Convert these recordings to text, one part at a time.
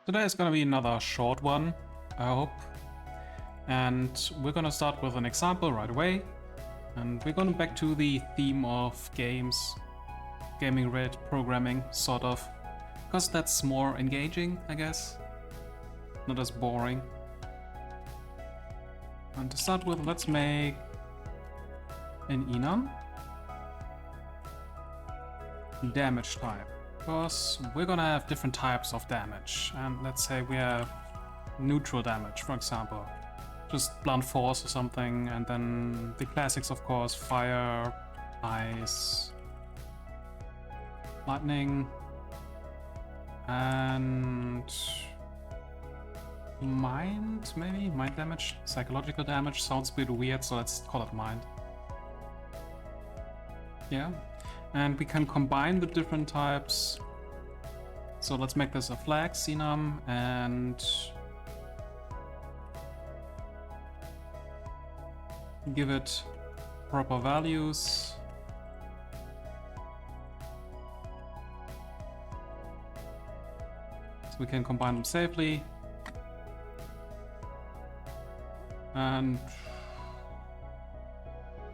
Today is going to be another short one, I hope. And we're going to start with an example right away. And we're going back to the theme of games, gaming-related programming, sort of. Because that's more engaging, I guess. Not as boring. And to start with, let's make an enum damage type. Because we're gonna have different types of damage, and let's say we have neutral damage, for example, just blunt force or something, and then the classics, of course, fire, ice, lightning, and mind, maybe? Mind damage? Psychological damage sounds a bit weird, so let's call it mind. Yeah. And we can combine the different types. So let's make this a flag enum and give it proper values. So we can combine them safely. And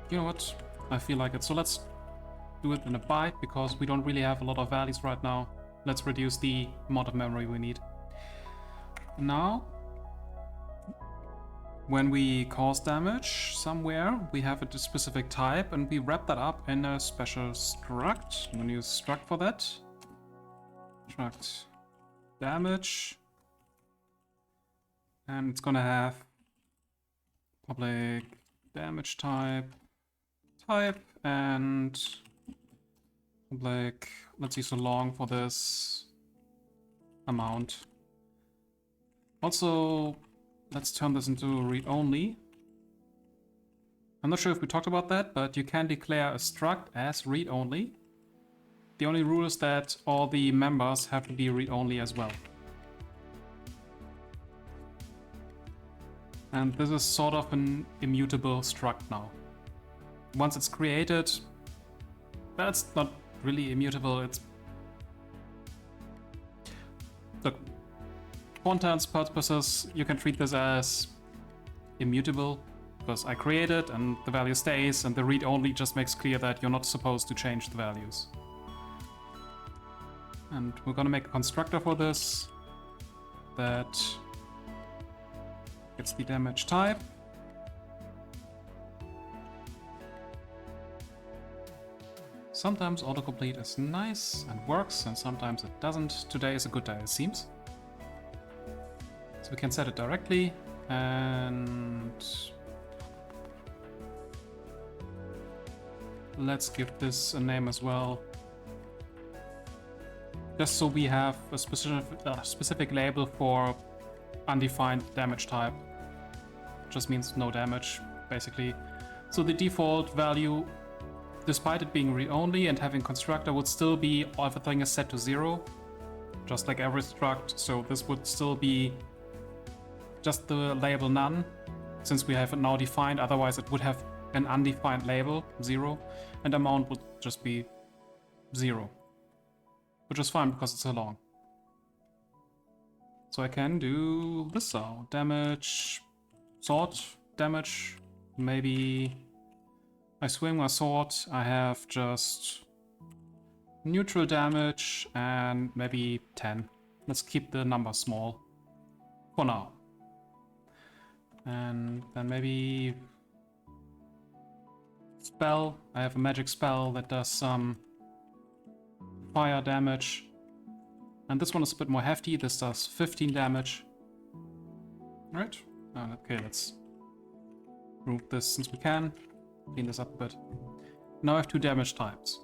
you know what? I feel like it. So let's do it in a byte, because we don't really have a lot of values right now. Let's reduce the amount of memory we need. Now, when we cause damage somewhere, we have a specific type, and we wrap that up in a special struct. I'm going to use struct for that. Struct damage. And it's going to have public damage type, and like, let's use a long for this amount. Also, let's turn this into read-only. I'm not sure if we talked about that, but you can declare a struct as read-only. The only rule is that all the members have to be read-only as well. And this is sort of an immutable struct now. Once it's created, that's not really immutable. It's, look, for all intents and purposes, you can treat this as immutable, because I create it and the value stays, and the read-only just makes clear that you're not supposed to change the values. And we're gonna make a constructor for this that gets the damage type. Sometimes autocomplete is nice and works, and sometimes it doesn't. Today is a good day, it seems. So we can set it directly, and let's give this a name as well. Just so we have a specific label for undefined damage type. Just means no damage, basically. So the default value, despite it being read-only and having constructor, would still be everything is set to 0, just like every struct. So this would still be just the label none, since we have it now defined. Otherwise it would have an undefined label, 0, and amount would just be 0, which is fine because it's a long. So I can do this now. Damage, sword damage, maybe I swing my sword, I have just neutral damage and maybe 10. Let's keep the number small for now. And then maybe spell. I have a magic spell that does some fire damage. And this one is a bit more hefty. This does 15 damage. Right? Okay, let's remove this since we can. Clean this up a bit. Now I have 2 damage types.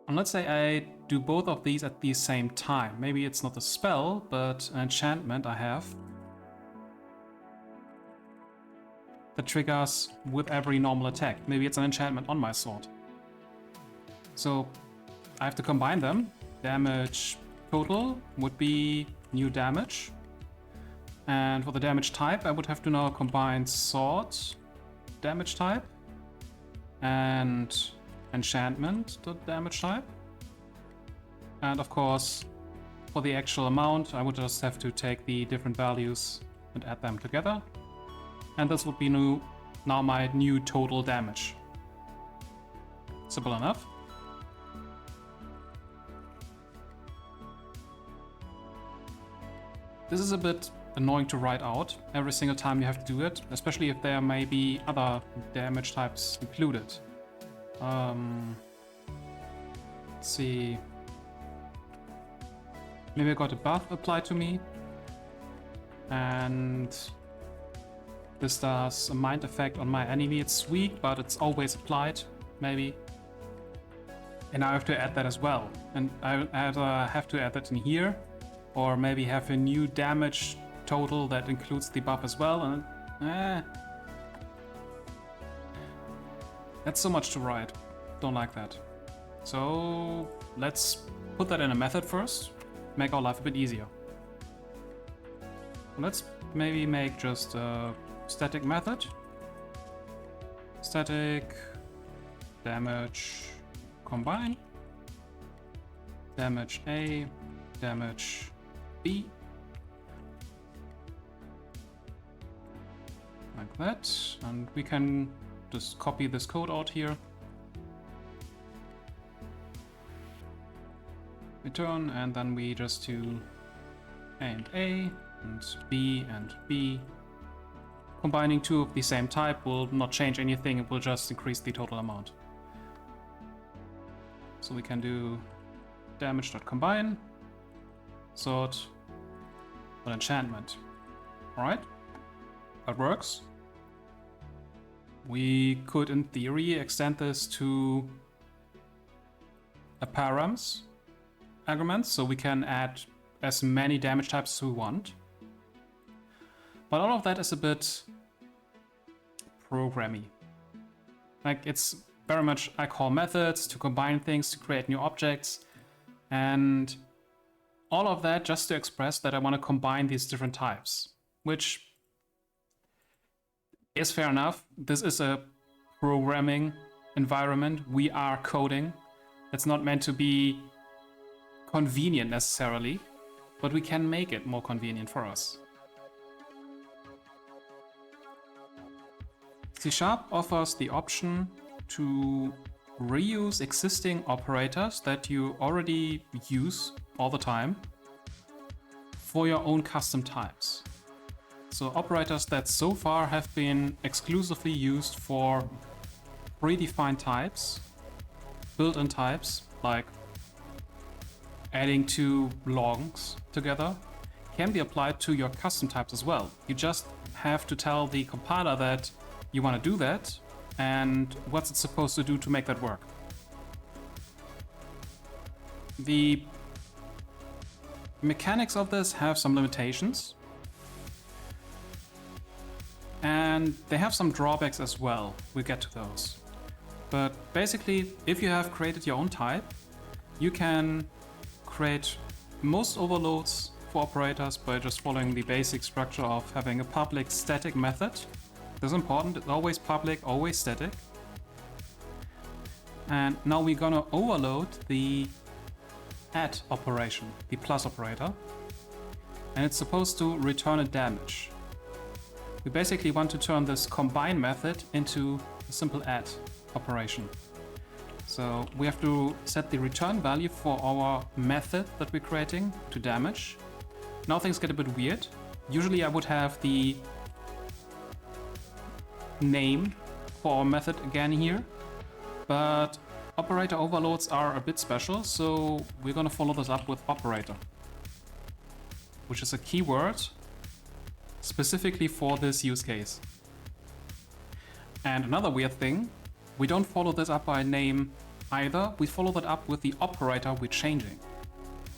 And let's say I do both of these at the same time. Maybe it's not a spell, but an enchantment I have that triggers with every normal attack. Maybe it's an enchantment on my sword. So I have to combine them. Damage total would be new damage. And for the damage type, I would have to now combine sword damage type and enchantment damage type. And of course, for the actual amount, I would just have to take the different values and add them together. And this would be now my new total damage. Simple enough. This is a bit annoying to write out every single time you have to do it, especially if there may be other damage types included. Let's see. Maybe I got a buff applied to me, and this does a mind effect on my enemy. It's weak, but it's always applied, maybe. And I have to add that as well. And I either have to add that in here, or maybe have a new damage total that includes the buff as well. And that's so much to write. Don't like that. So let's put that in a method first. Make our life a bit easier. Let's maybe make just a static method. Static damage combine. Damage A, damage B. Like that. And we can just copy this code out here. Return, and then we just do A and B and B. Combining two of the same type will not change anything, it will just increase the total amount. So we can do damage.combine, sort, an enchantment. Alright, that works. We could, in theory, extend this to a params arguments, so we can add as many damage types as we want. But all of that is a bit programmy. Like, it's very much, I call methods to combine things, to create new objects, and all of that just to express that I want to combine these different types, which is fair enough. This is a programming environment. We are coding. It's not meant to be convenient necessarily, but we can make it more convenient for us. C# offers the option to reuse existing operators that you already use all the time for your own custom types. So operators that so far have been exclusively used for predefined types, built-in types, like adding two longs together, can be applied to your custom types as well. You just have to tell the compiler that you want to do that and what's it supposed to do to make that work. The mechanics of this have some limitations, and they have some drawbacks as well. We'll get to those. But basically, if you have created your own type, you can create most overloads for operators by just following the basic structure of having a public static method. This is important, it's always public, always static. And now we're gonna overload the add operation, the plus operator, and it's supposed to return a damage. We basically want to turn this combine method into a simple add operation. So we have to set the return value for our method that we're creating to damage. Now things get a bit weird. Usually I would have the name for our method again here, but operator overloads are a bit special, so we're gonna follow this up with operator, which is a keyword specifically for this use case. And another weird thing, we don't follow this up by name either, we follow that up with the operator we're changing,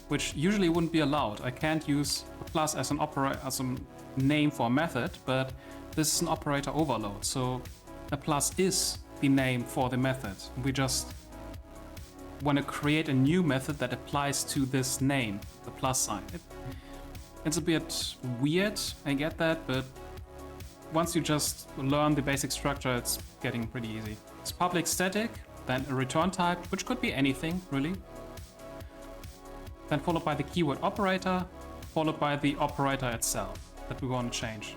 which usually wouldn't be allowed. I can't use a plus as a name for a method, but this is an operator overload, so a plus is the name for the method. We just want to create a new method that applies to this name, the plus sign. It's a bit weird, I get that, but once you just learn the basic structure, it's getting pretty easy. It's public static, then a return type, which could be anything, really. then followed by the keyword operator, followed by the operator itself that we want to change.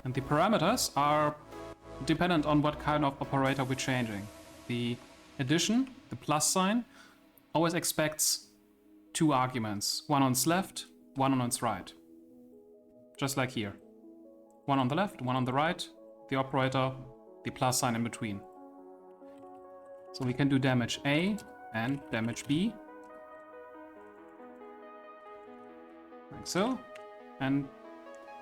And the parameters are dependent on what kind of operator we're changing. The addition, the plus sign, always expects two arguments, one on its left, one on its right. Just like here. One on the left, one on the right, the operator, the plus sign in between. So we can do damage A and damage B. Like so. And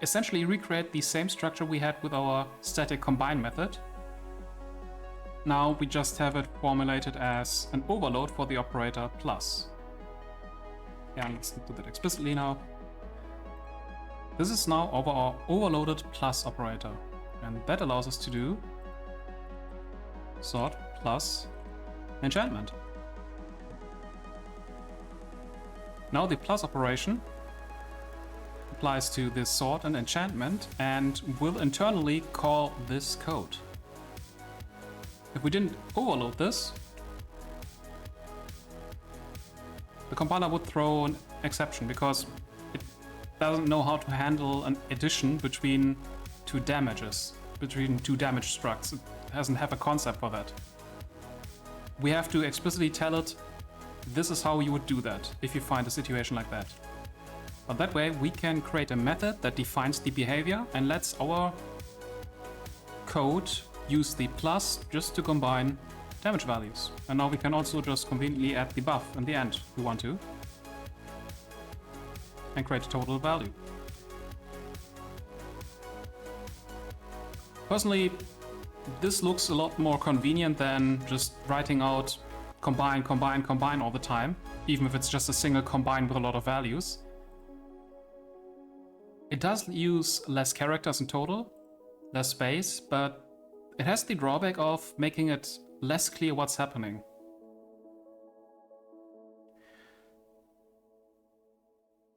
essentially recreate the same structure we had with our static combine method. Now we just have it formulated as an overload for the operator plus. Yeah, let's do that explicitly now. This is now our overloaded plus operator, and that allows us to do sort plus enchantment. Now the plus operation applies to this sort and enchantment and will internally call this code. If we didn't overload this, the compiler would throw an exception because it doesn't know how to handle an addition between two damages, between two damage structs. It doesn't have a concept for that. We have to explicitly tell it, this is how you would do that if you find a situation like that. But that way we can create a method that defines the behavior and lets our code use the plus just to combine damage values. And now we can also just conveniently add the buff in the end if we want to. And create a total value. Personally, this looks a lot more convenient than just writing out combine, combine, combine all the time, even if it's just a single combine with a lot of values. It does use less characters in total, less space, but it has the drawback of making it less clear what's happening.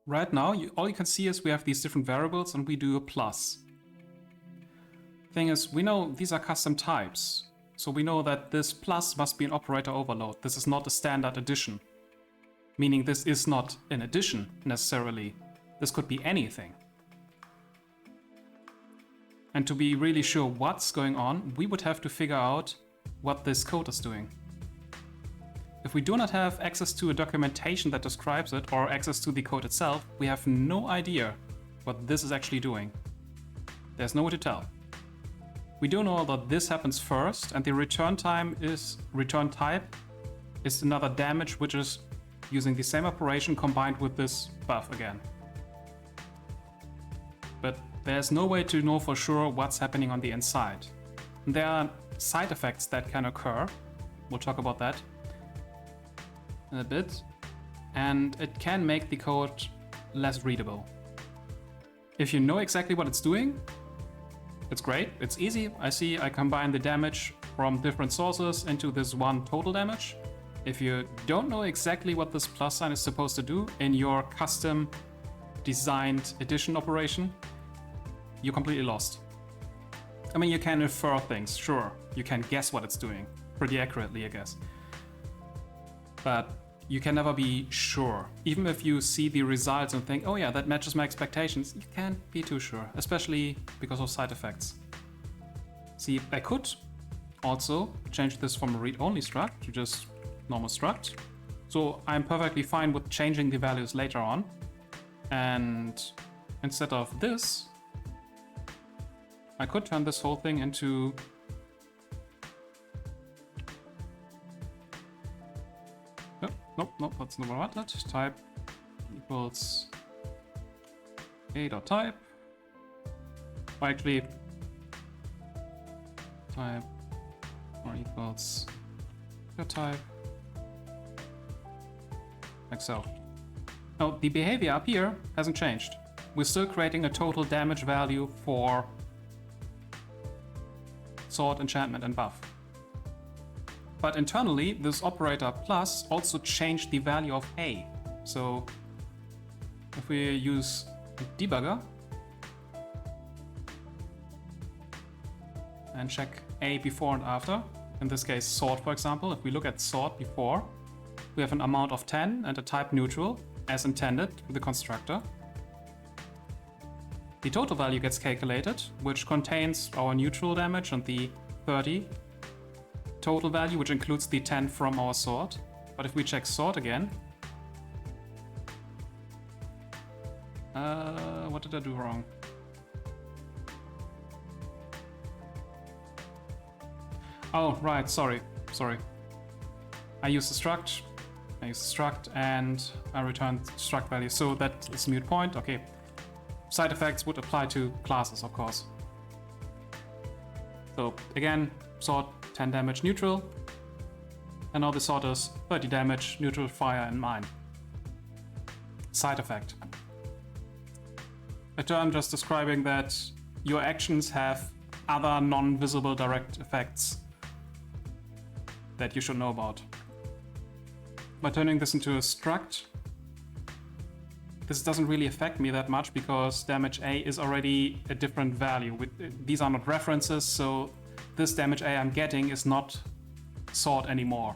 Right now, all you can see is we have these different variables and we do a plus. Thing is, we know these are custom types, so we know that this plus must be an operator overload. This is not a standard addition, meaning this is not an addition necessarily. This could be anything. And to be really sure what's going on, we would have to figure out what this code is doing. If we do not have access to a documentation that describes it or access to the code itself, we have no idea what this is actually doing. There's no way to tell. We do know that this happens first and the return type is another damage which is using the same operation combined with this buff again. But there's no way to know for sure what's happening on the inside. There are side effects that can occur. We'll talk about that in a bit. And it can make the code less readable. If you know exactly what it's doing, it's great, it's easy. I combine the damage from different sources into this one total damage. If you don't know exactly what this plus sign is supposed to do in your custom designed addition operation, you're completely lost. I mean, you can infer things, sure. You can guess what it's doing, pretty accurately, I guess. But you can never be sure. Even if you see the results and think, oh yeah, that matches my expectations, you can't be too sure, especially because of side effects. See, I could also change this from a read-only struct to just normal struct. So I'm perfectly fine with changing the values later on. And instead of this, I could turn this whole thing into Nope, that's not what I wanted. Type equals a.type. Or actually, type or equals type. Like so. Now, the behavior up here hasn't changed. We're still creating a total damage value for sword, enchantment, and buff. But internally, this operator plus also changed the value of A. So if we use debugger and check A before and after, in this case sword for example, if we look at sword before, we have an amount of 10 and a type neutral. as intended with the constructor. The total value gets calculated, which contains our neutral damage and the 30 total value, which includes the 10 from our sword. But if we check sword again, what did I do wrong? Oh, right, sorry. I used the struct, and I returned struct value, so that is a moot point. Okay, side effects would apply to classes, of course. So again, sword 10 damage neutral, and now the sword is 30 damage neutral, fire, and mine. Side effect. A term just describing that your actions have other non-visible direct effects that you should know about. By turning this into a struct, this doesn't really affect me that much because damage A is already a different value. These are not references, so this damage A I'm getting is not sword anymore.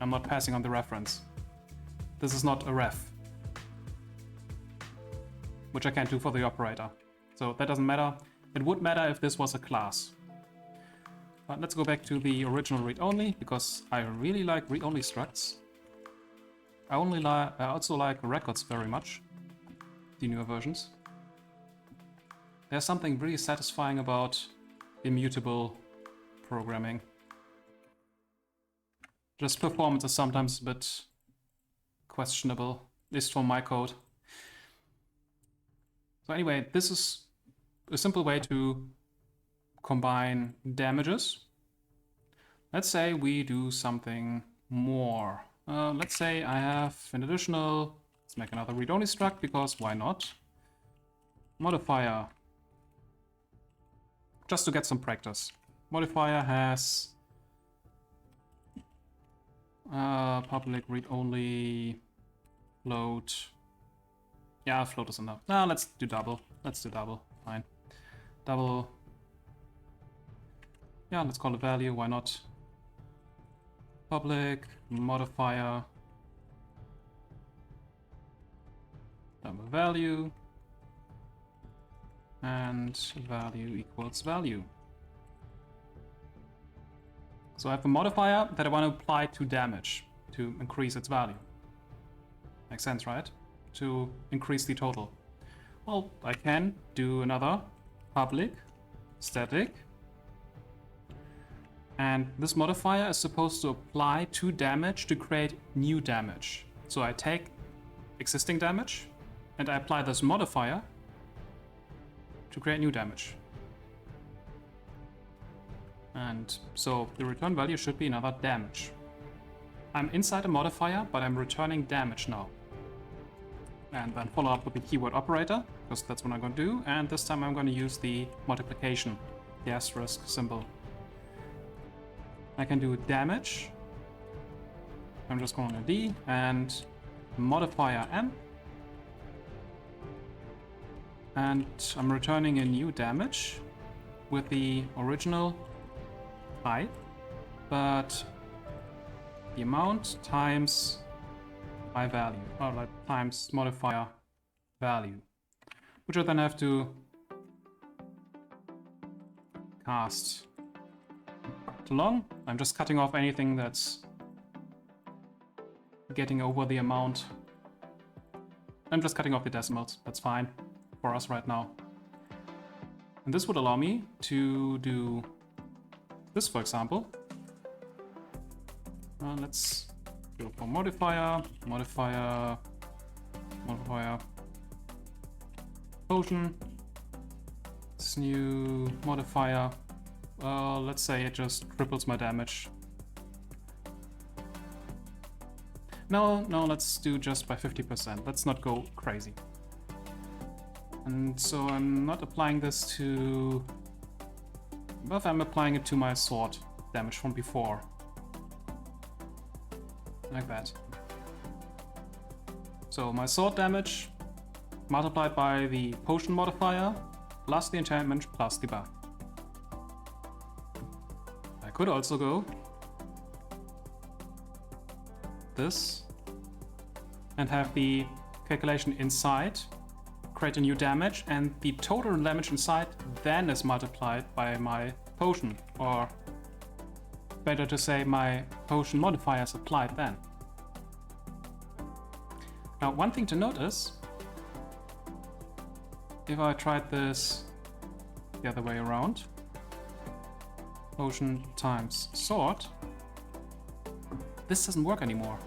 I'm not passing on the reference. This is not a ref, which I can't do for the operator. So that doesn't matter. It would matter if this was a class. But let's go back to the original read-only, because I really like read-only structs. I also like records very much, the newer versions. There's something really satisfying about immutable programming. Just performance is sometimes a bit questionable, at least for my code. So anyway, this is a simple way to combine damages. Let's say we do something more. Let's say I have an additional, let's make another read-only struct, because why not? Modifier. Just to get some practice. Modifier has public read-only float. Yeah, float is enough. No, let's do double. Fine. Double. Yeah, let's call it value. Why not? Public modifier. Double value. And value equals value. So I have a modifier that I want to apply to damage to increase its value. Makes sense, right? To increase the total. Well, I can do another public static. And this modifier is supposed to apply to damage to create new damage. So I take existing damage and I apply this modifier to create new damage. And so the return value should be another damage. I'm inside a modifier, but I'm returning damage now. And then follow up with the keyword operator, because that's what I'm going to do. And this time I'm going to use the multiplication, the asterisk symbol. I can do damage. I'm just calling a D and modifier M. And I'm returning a new damage with the original type, but the amount times my value, or like times modifier value, which I then have to cast along. I'm just cutting off anything that's getting over the amount. I'm just cutting off the decimals. That's fine for us right now. And this would allow me to do this, for example. Let's go for modifier, potion. This new modifier. Let's say it just triples my damage. No, let's do just by 50%. Let's not go crazy. And so I'm not applying this to... But I'm applying it to my sword damage from before. Like that. So my sword damage multiplied by the potion modifier plus the enchantment plus the buff. I could also go this and have the calculation inside, create a new damage, and the total damage inside then is multiplied by my potion, or better to say my potion modifier is applied then. Now, one thing to notice, if I tried this the other way around, potion times sword, this doesn't work anymore.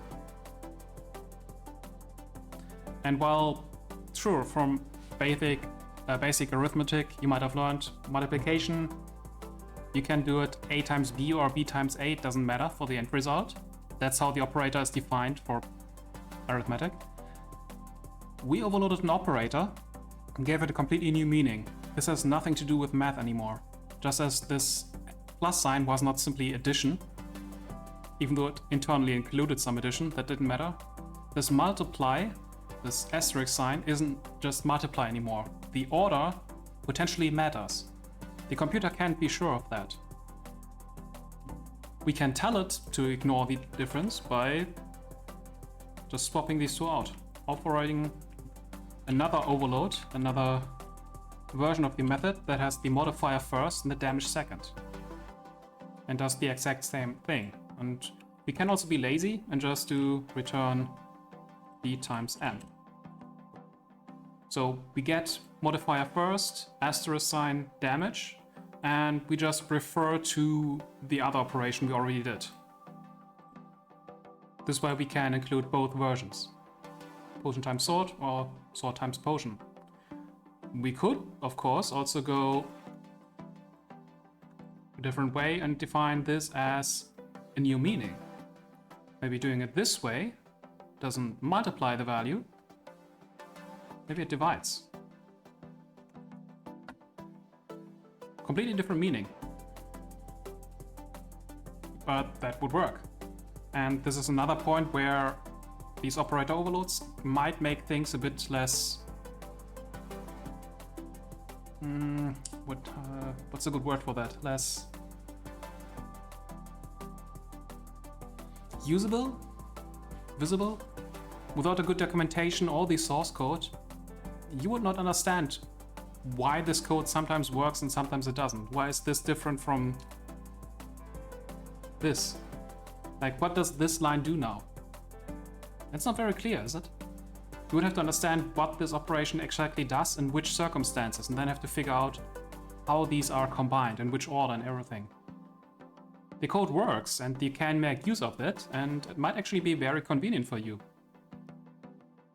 And while, sure, from basic arithmetic, you might have learned multiplication, you can do it a times b or b times a, it doesn't matter for the end result. That's how the operator is defined for arithmetic. We overloaded an operator and gave it a completely new meaning. This has nothing to do with math anymore. Just as this plus sign was not simply addition, even though it internally included some addition, that didn't matter. This multiply, this asterisk sign, isn't just multiply anymore. The order potentially matters. The computer can't be sure of that. We can tell it to ignore the difference by just swapping these two out, operating another overload, another version of the method that has the modifier first and the damage second, and does the exact same thing. And we can also be lazy and just do return b times n. So we get modifier first, asterisk sign, damage, and we just refer to the other operation we already did. This way we can include both versions, potion times sword or sword times potion. We could, of course, also go a different way and define this as a new meaning. Maybe doing it this way doesn't multiply the value, maybe it divides. Completely different meaning. But that would work. And this is another point where these operator overloads might make things a bit less... what's a good word for that? Less... usable? Visible? Without a good documentation or the source code, you would not understand why this code sometimes works and sometimes it doesn't. Why is this different from this? Like, what does this line do now? It's not very clear, is it? You would have to understand what this operation exactly does in which circumstances, and then have to figure out how these are combined, in which order and everything. The code works, and you can make use of it, and it might actually be very convenient for you.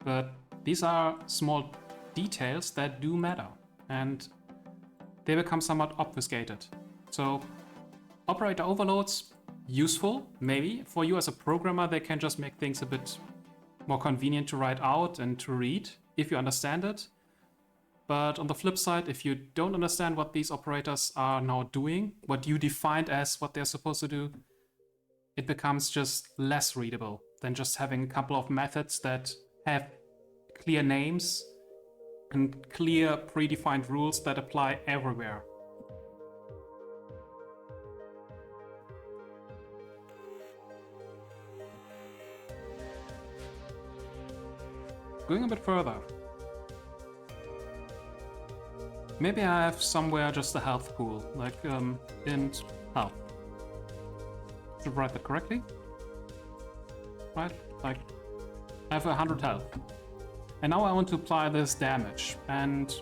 But these are small details that do matter, and they become somewhat obfuscated. So, operator overloads, useful, maybe. For you as a programmer, they can just make things a bit more convenient to write out and to read, if you understand it. But on the flip side, if you don't understand what these operators are now doing, what you defined as what they're supposed to do, it becomes just less readable than just having a couple of methods that have clear names and clear predefined rules that apply everywhere. Going a bit further. Maybe I have somewhere just a health pool, like int health. Should write that correctly? Right? Like, I have 100 health. And now I want to apply this damage, and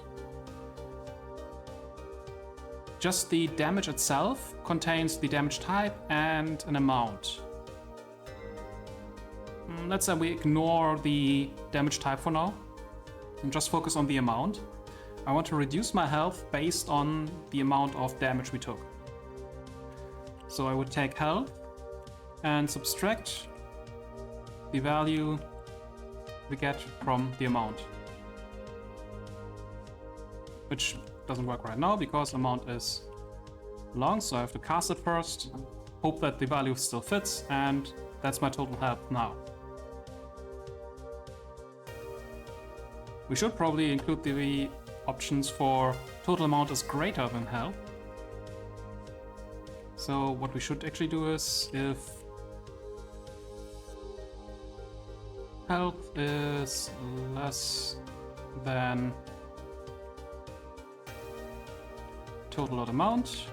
just the damage itself contains the damage type and an amount. Let's say we ignore the damage type for now and just focus on the amount. I want to reduce my health based on the amount of damage we took. So I would take health and subtract the value we get from the amount. Which doesn't work right now because amount is long, so I have to cast it first, hope that the value still fits, and that's my total health now. We should probably include the options for total amount is greater than health. So what we should actually do is, if health is less than total load amount,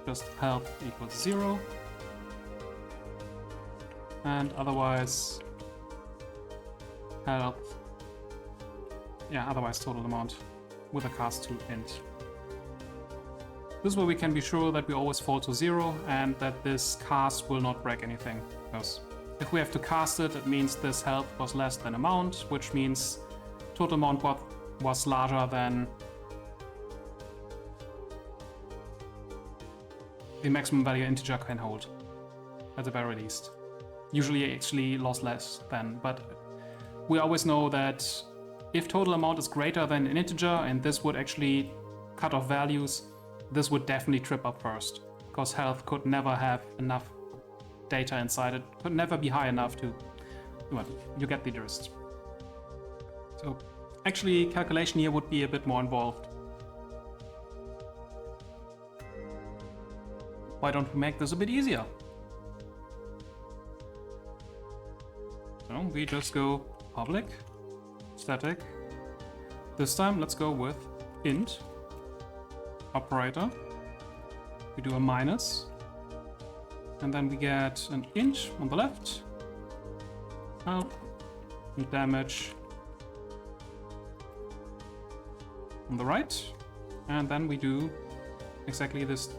just health equals 0, and otherwise health, otherwise total amount with a cast to int. This way we can be sure that we always fall to 0 and that this cast will not break anything, because if we have to cast it, it means this health was less than amount, which means total amount was larger than the maximum value integer can hold, at the very least. Usually actually lost less than, but we always know that if total amount is greater than an integer, and this would actually cut off values, this would definitely trip up first, because health could never have enough data inside it, could never be high enough to, well, you get the gist. So actually calculation here would be a bit more involved. Why don't we make this a bit easier? So we just go public, static. This time let's go with int operator. We do a minus, and then we get an int on the left, health, and damage on the right, and then we do exactly this,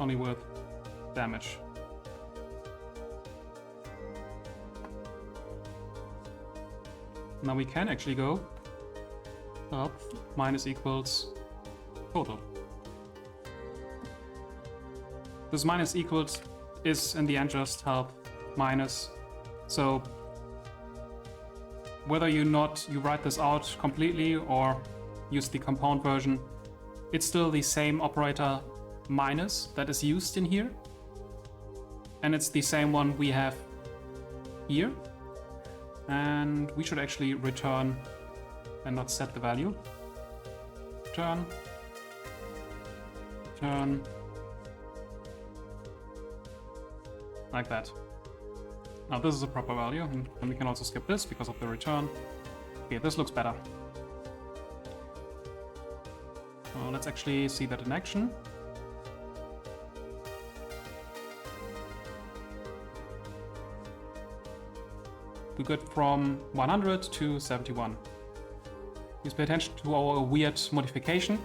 only with damage. Now we can actually go health minus equals total. This minus equals is in the end just health minus. So whether you write this out completely or use the compound version, it's still the same operator minus that is used in here. And it's the same one we have here. And we should actually return and not set the value. Return. Return. Like that. Now this is a proper value, and we can also skip this because of the return. Okay, this looks better. So let's actually see that in action. We got from 100 to 71. Please pay attention to our weird modification.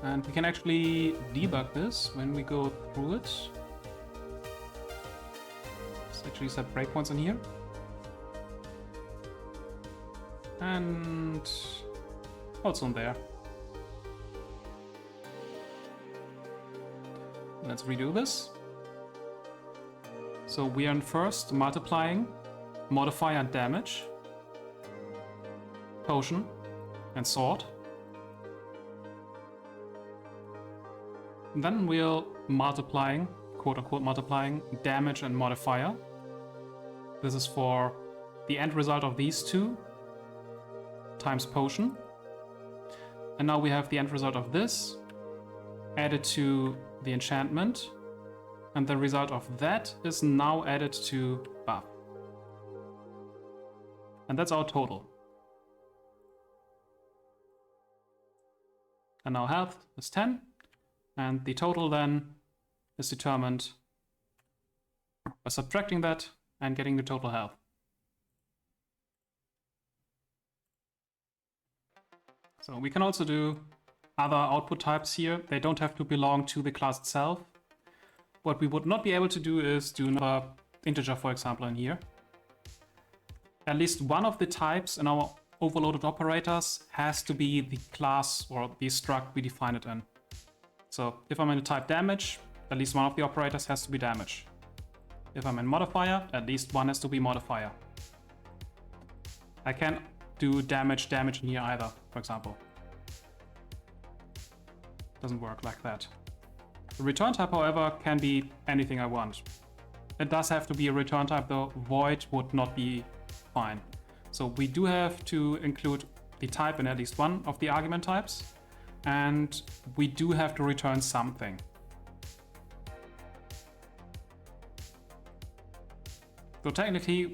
And we can actually debug this when we go through it. Let's actually set breakpoints in here. And also in there. Let's redo this. So we are first multiplying modifier damage, potion, and sword. Then we're multiplying, quote-unquote multiplying, damage and modifier. This is for the end result of these two times potion. And now we have the end result of this added to the enchantment. And the result of that is now added to buff. And that's our total. And now health is 10. And the total then is determined by subtracting that and getting the total health. So we can also do other output types here. They don't have to belong to the class itself. What we would not be able to do is do another integer, for example, in here. At least one of the types in our overloaded operators has to be the class or the struct we define it in. So if I'm in the type damage, at least one of the operators has to be damage. If I'm in modifier, at least one has to be modifier. I can't do damage in here either, for example. Doesn't work like that. The return type, however, can be anything I want. It does have to be a return type though. Void would not be fine. So we do have to include the type in at least one of the argument types. And we do have to return something. So technically,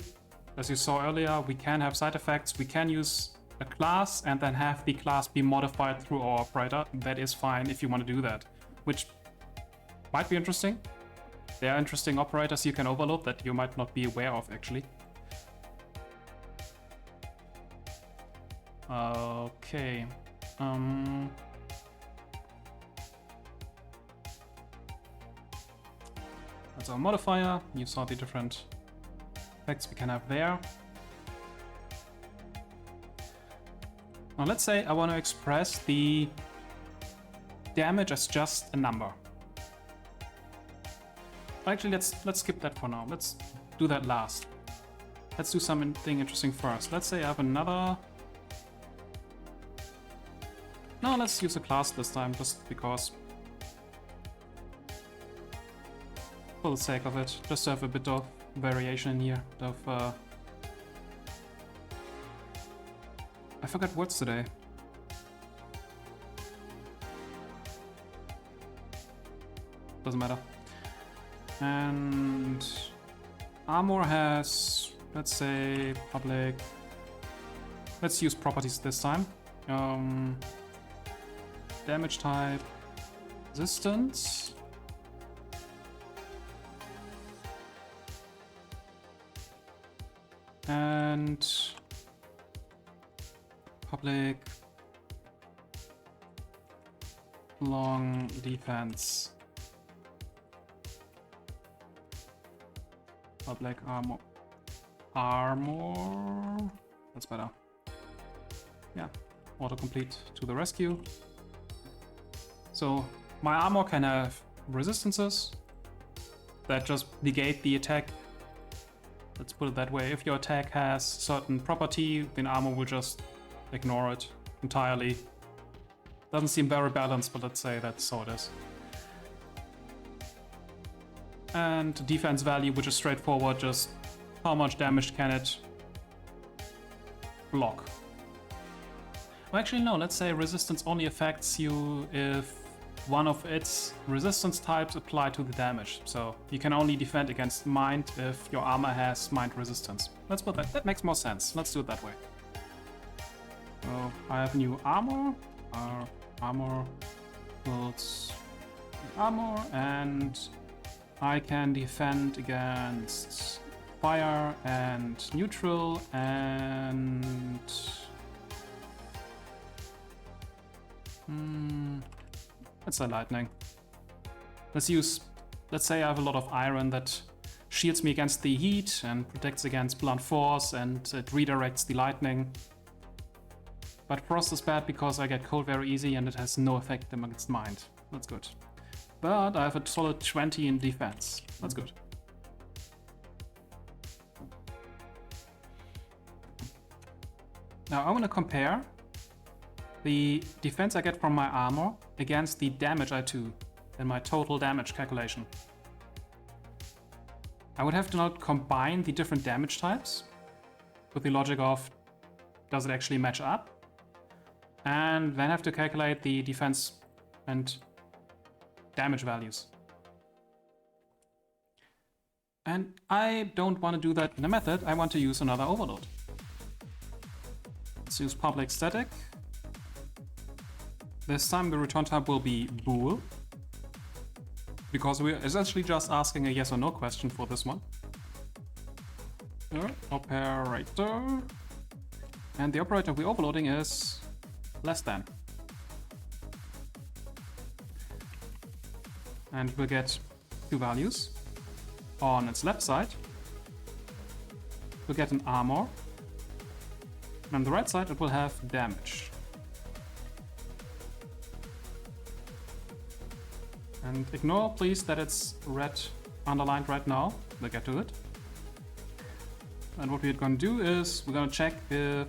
as you saw earlier, we can have side effects. We can use a class and then have the class be modified through our operator. That is fine if you want to do that, which might be interesting. There are interesting operators you can overload that you might not be aware of, actually. Okay. That's our modifier. You saw the different effects we can have there. Now let's say I want to express the damage as just a number. Actually, let's skip that for now. Let's do that last. Let's do something interesting first. Let's say I have another... No, let's use a class this time, just because. For the sake of it, just to have a bit of variation in here. I forgot words today. Doesn't matter. And armor has, let's say, public. Let's use properties this time. Damage type, resistance. And public long defense. Public armor. Armor. That's better. Yeah. Autocomplete to the rescue. So my armor can have resistances that just negate the attack. Let's put it that way. If your attack has certain property, then armor will just ignore it entirely. Doesn't seem very balanced, but let's say that's so it is. And defense value, which is straightforward, just how much damage can it block. Well, actually no, let's say resistance only affects you if one of its resistance types apply to the damage. So you can only defend against mind if your armor has mind resistance. Let's put that makes more sense. Let's do it that way. So I have new armor. Armor builds armor, and I can defend against fire and neutral and let's say lightning. Let's say I have a lot of iron that shields me against the heat and protects against blunt force, and it redirects the lightning. But frost is bad because I get cold very easy and it has no effect against mind. That's good. But I have a solid 20 in defense. That's good. Now I want to compare the defense I get from my armor against the damage I do in my total damage calculation. I would have to now combine the different damage types with the logic of, does it actually match up? And then have to calculate the defense and damage values. And I don't want to do that in a method, I want to use another overload. Let's use public static. This time the return type will be bool, because we're essentially just asking a yes or no question for this one. Operator. And the operator we're overloading is less than. And we'll get two values. On its left side, we'll get an armor. And on the right side, it will have damage. And ignore, please, that it's red underlined right now. We'll get to it. And what we're going to do is we're going to check if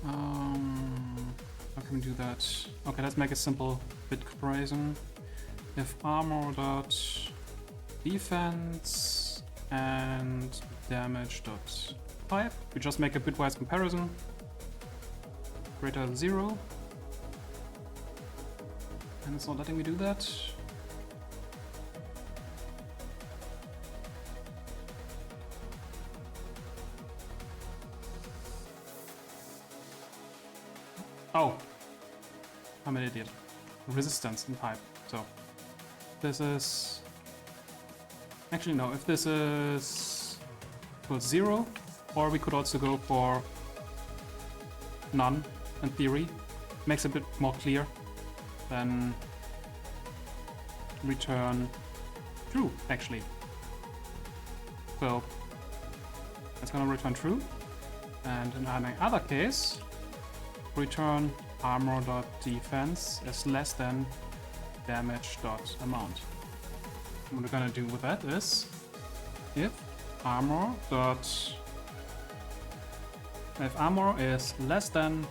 how can we do that? Okay, let's make a simple bit comparison. If armor dot defense and damage dot type, we just make a bitwise comparison greater than 0. And it's not letting me do that. Oh, I'm an idiot. Resistance in type. So this is actually no. If this is equals 0, or we could also go for none. In theory, makes it a bit more clear. Then return true. Actually, so it's gonna return true. And in any other case, return armor.defense is less than damage.amount. What we're gonna do with that is if armor is less than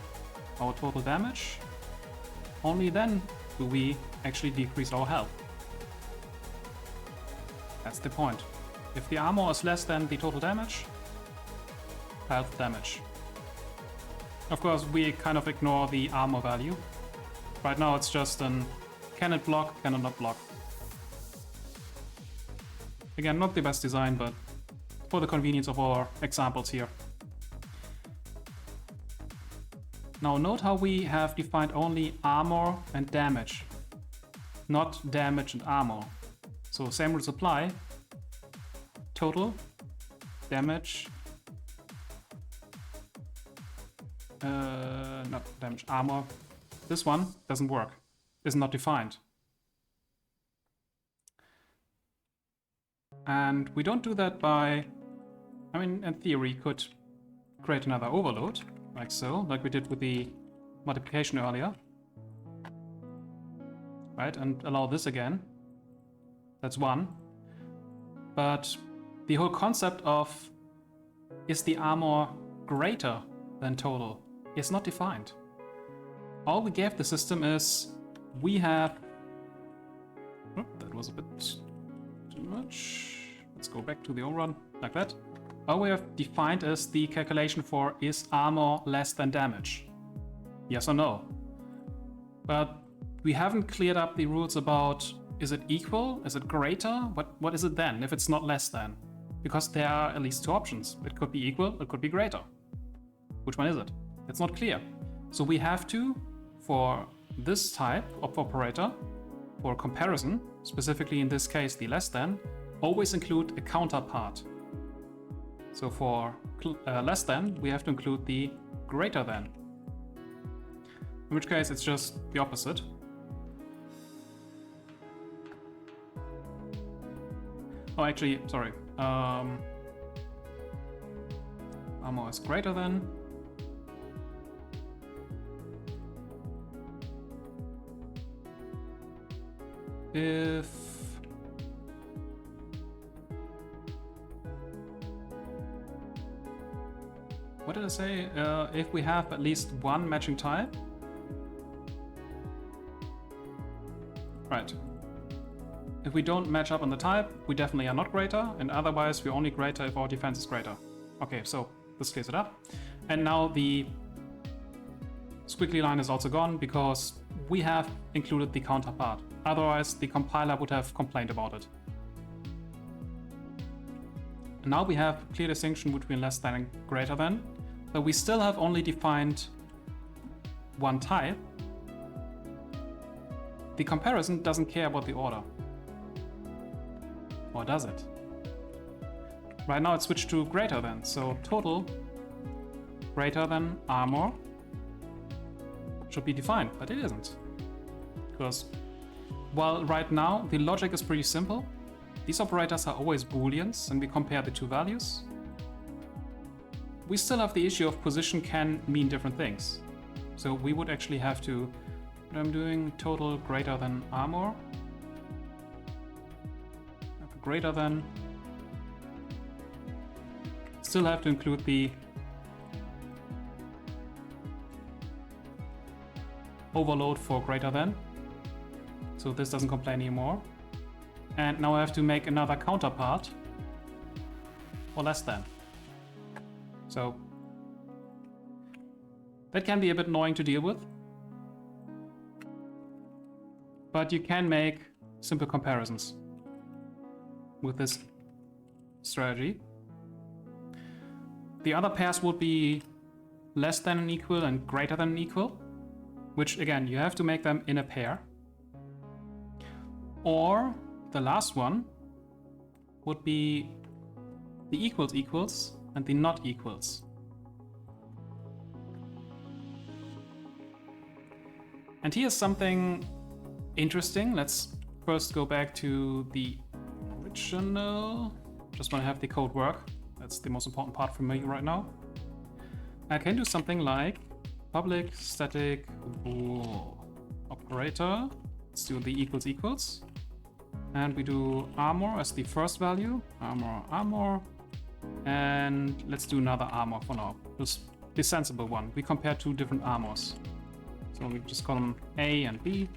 our total damage, only then do we actually decrease our health. That's the point. If the armor is less than the total damage, health damage. Of course, we kind of ignore the armor value. Right now it's just an can it block, can it not block. Again, not the best design, but for the convenience of our examples here. Now note how we have defined only armor and damage, not damage and armor. So same rules apply. Total, damage, not damage, armor. This one doesn't work, is not defined. And we don't do that by, I mean, in theory, could create another overload, like so, like we did with the multiplication earlier. Right, and allow this again. That's one. But the whole concept of is the armor greater than total is not defined. All we gave the system is we have... Oh, that was a bit too much. Let's go back to the overrun, like that. All we have defined is the calculation for is armor less than damage. Yes or no? But we haven't cleared up the rules about is it equal, is it greater, what is it then if it's not less than? Because there are at least two options. It could be equal, it could be greater. Which one is it? It's not clear. So we have to, for this type of operator, for comparison, specifically in this case the less than, always include a counterpart. So for less than, we have to include the greater than. In which case it's just the opposite. Oh, actually, sorry. Armor is greater than. If what did I say? If we have at least one matching type. Right. If we don't match up on the type, we definitely are not greater, and otherwise we're only greater if our defense is greater. Okay, so this clears it up. And now the squiggly line is also gone because we have included the counterpart. Otherwise, the compiler would have complained about it. And now we have clear distinction between less than and greater than, but we still have only defined one type. The comparison doesn't care about the order. Or does it? Right now it's switched to greater than, so total greater than armor should be defined, but it isn't. Because while right now the logic is pretty simple, these operators are always booleans and we compare the two values, we still have the issue of position can mean different things. So we would actually have to, what I'm doing, total greater than armor, greater than, still have to include the overload for greater than, so this doesn't complain anymore. And now I have to make another counterpart for less than. So that can be a bit annoying to deal with, but you can make simple comparisons with this strategy. The other pairs would be less than an equal and greater than an equal. which again, you have to make them in a pair. Or the last one would be the equals equals and the not equals. And here's something interesting. Let's first go back to the original. Just want to have the code work. That's the most important part for me right now. I can do something like public static bool operator. Let's do the equals equals. And we do armor as the first value. Armor, armor. And let's do another armor for now. Just the sensible one. We compare two different armors. So we just call them A and B.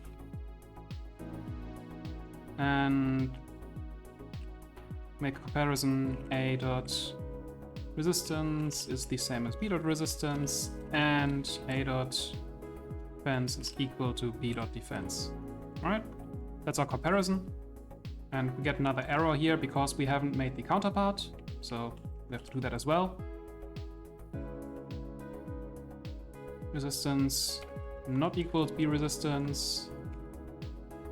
And make a comparison. A dot resistance is the same as B dot resistance, and A dot defense is equal to B dot defense. Alright, that's our comparison. And we get another error here because we haven't made the counterpart, so we have to do that as well. Resistance not equal to B resistance,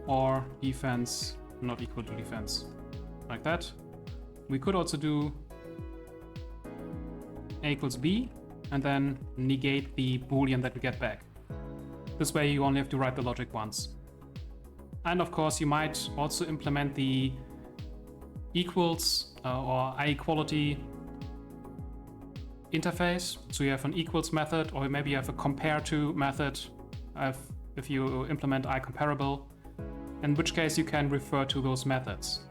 or defense not equal to defense. Like that. We could also do A equals B and then negate the boolean that we get back. This way you only have to write the logic once. And of course you might also implement the equals or iEquality interface. So you have an equals method, or maybe you have a compare to method if you implement iComparable, in which case you can refer to those methods.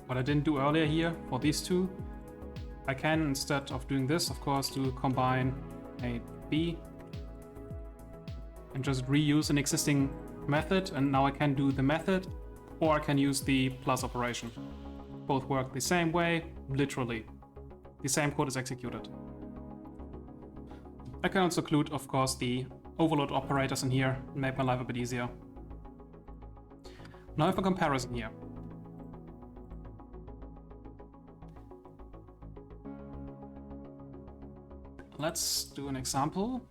What I didn't do earlier here for these two, I can, instead of doing this, of course, do combine A, B, and just reuse an existing method, and now I can do the method, or I can use the plus operation. Both work the same way, literally. The same code is executed. I can also include, of course, the overload operators in here and make my life a bit easier. Now I have a comparison here. Let's do an example.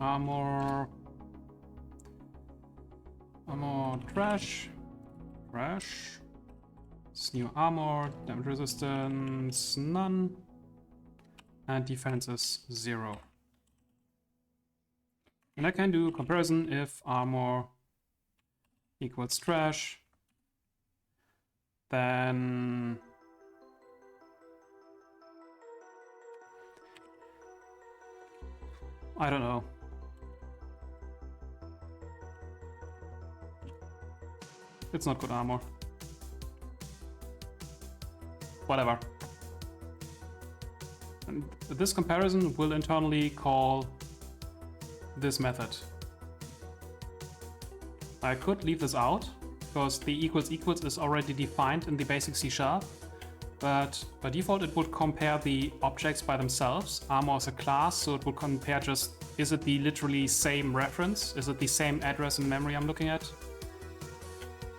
Armor trash. It's new armor, damage resistance none, and defense is 0. And I can do comparison if armor equals trash, then I don't know. It's not good armor. Whatever. And this comparison will internally call this method. I could leave this out because the equals equals is already defined in the basic C#, but by default it would compare the objects by themselves. Armor is a class, so it would compare just, is it the literally same reference? Is it the same address in memory I'm looking at?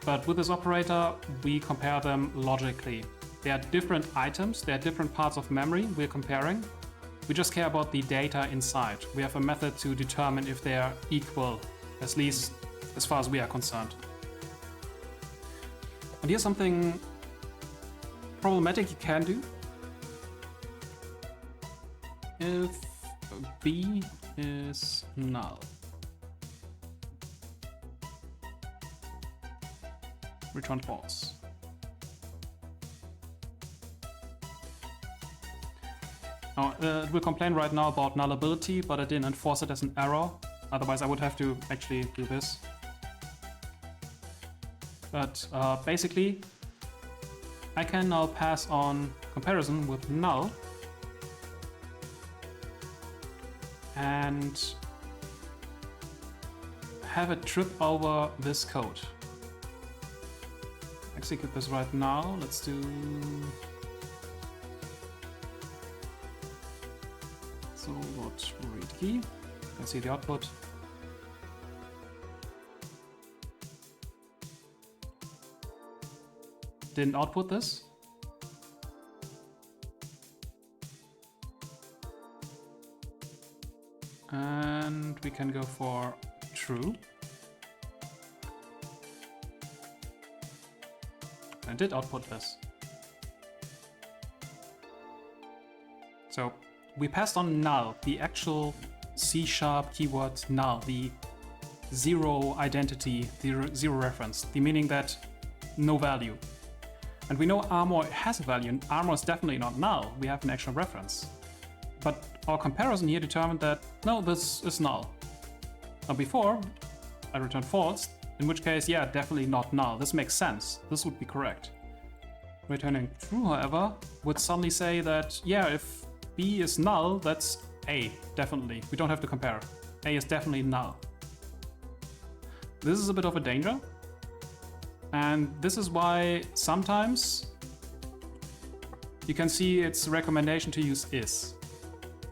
But with this operator, we compare them logically. They are different items, they are different parts of memory we're comparing. We just care about the data inside. We have a method to determine if they are equal, at least as far as we are concerned. And here's something problematic you can do. If B is null, return false. Now, it will complain right now about nullability, but I didn't enforce it as an error. Otherwise, I would have to actually do this. But basically, I can now pass on comparison with null and have it trip over this code. Execute this right now. Let's do so what read key. You can see the output. Didn't output this. And we can go for true. I did output this. So we passed on null, the actual C# keyword null, the zero identity, the zero reference, the meaning that no value. And we know armor has a value, and armor is definitely not null. We have an actual reference. But our comparison here determined that, no, this is null. Now before, I returned false, in which case, yeah, definitely not null. This makes sense. This would be correct. Returning true, however, would suddenly say that, yeah, if B is null, that's A, definitely. We don't have to compare. A is definitely null. This is a bit of a danger. And this is why sometimes you can see its recommendation to use is.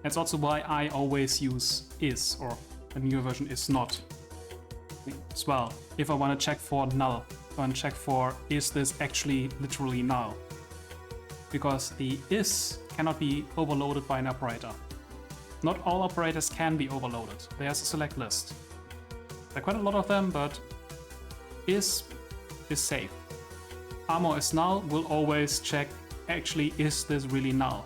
That's also why I always use is, or a newer version is not as well. If I want to check for null, I want to check for is this actually literally null. Because the is cannot be overloaded by an operator. Not all operators can be overloaded. There's a select list. There are quite a lot of them, but is safe. Armor is null will always check actually is this really null.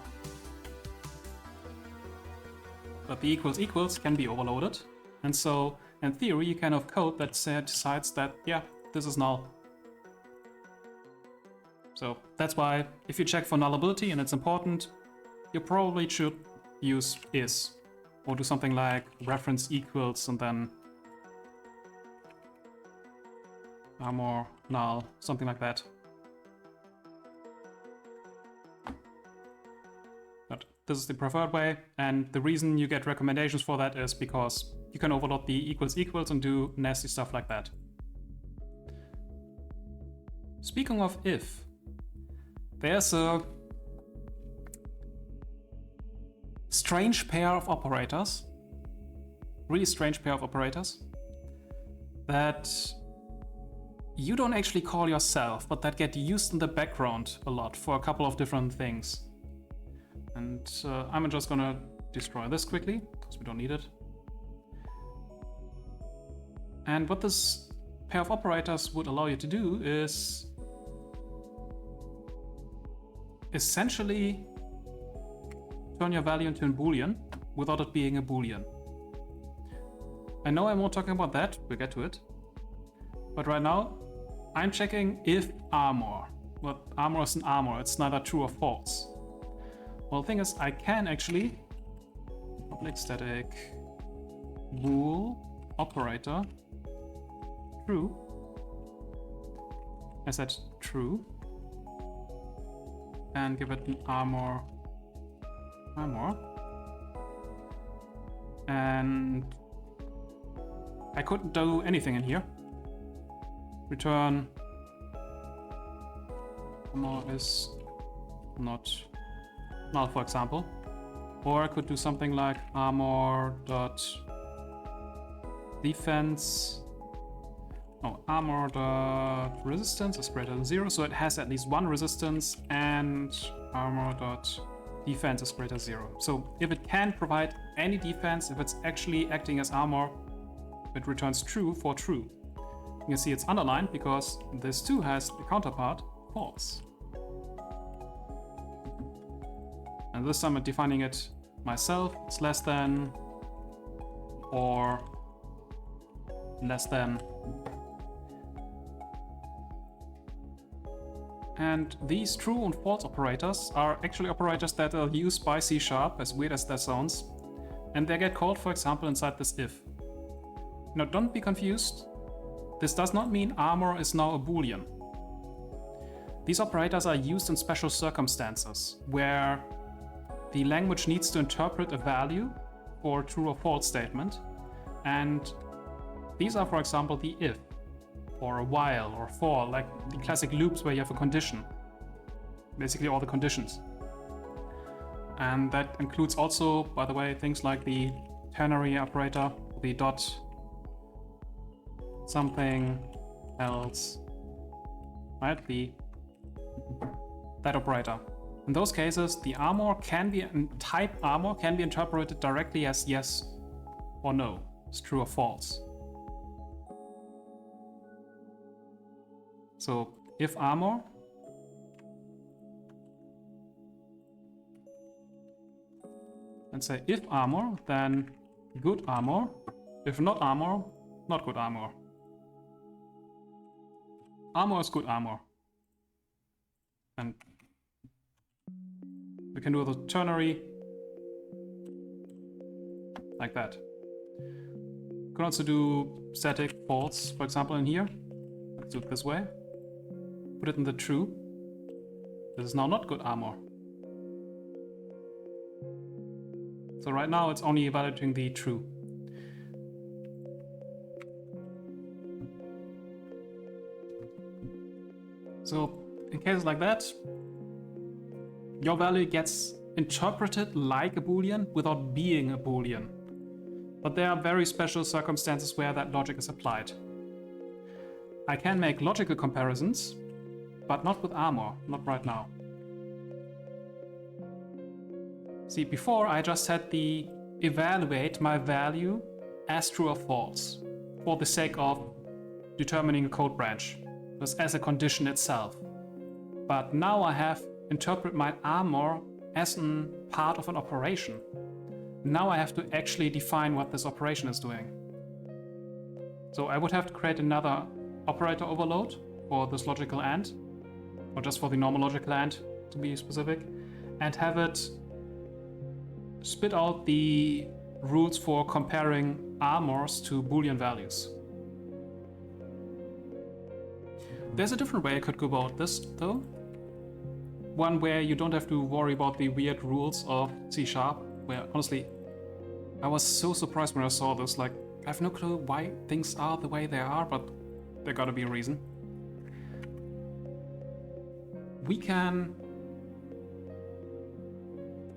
But the equals equals can be overloaded, and so in theory you can have code that decides that yeah, this is null. So that's why if you check for nullability and it's important, you probably should use is, or do something like reference equals and then armor null, something like that. But this is the preferred way, and the reason you get recommendations for that is because you can overload the equals equals and do nasty stuff like that. Speaking of if, there's a strange pair of operators, really strange pair of operators, that you don't actually call yourself, but that get used in the background a lot for a couple of different things. And I'm just gonna destroy this quickly, because we don't need it. And what this pair of operators would allow you to do is essentially turn your value into a boolean without it being a boolean. I know I'm not talking about that, we'll get to it. But right now, I'm checking if armor. Well, armor is an armor, it's neither true or false. Well, the thing is, I can actually public static bool operator true. I said true. And give it an armor. And I couldn't do anything in here. Return armor is not null, for example. Or I could do something like armor.defense. No, armor.resistance is greater than 0, so it has at least one resistance, and armor.defense is greater than 0. So if it can provide any defense, if it's actually acting as armor, it returns true for true. You can see it's underlined because this too has the counterpart false. And this time I'm defining it myself. It's less than or less than. And these true and false operators are actually operators that are used by C#, as weird as that sounds. And they get called, for example, inside this if. Now don't be confused. This does not mean armor is now a boolean. These operators are used in special circumstances where the language needs to interpret a value for a true or false statement. And these are, for example, the if, or a while, or for, like the classic loops where you have a condition. Basically all the conditions. And that includes also, by the way, things like the ternary operator, the dot something else, right? That operator. In those cases, the armor can be, type armor can be interpreted directly as yes or no. It's true or false. So if armor, and say if armor, then good armor. If not armor, not good armor. Armor is good armor. And we can do the ternary like that. We can also do static false, for example, in here. Let's do it this way. Put it in the true. This is now not good armor. So right now it's only evaluating the true. So in cases like that, your value gets interpreted like a Boolean without being a Boolean. But there are very special circumstances where that logic is applied. I can make logical comparisons, but not with armor, not right now. See, before I just had the evaluate my value as true or false for the sake of determining a code branch, just as a condition itself. But now I have interpret my armor as a part of an operation. Now I have to actually define what this operation is doing. So I would have to create another operator overload for this logical AND, or just for the normal logical AND to be specific, and have it spit out the rules for comparing armors to Boolean values. There's a different way I could go about this though. One where you don't have to worry about the weird rules of C#, where honestly, I was so surprised when I saw this, like, I have no clue why things are the way they are, but there gotta be a reason. We can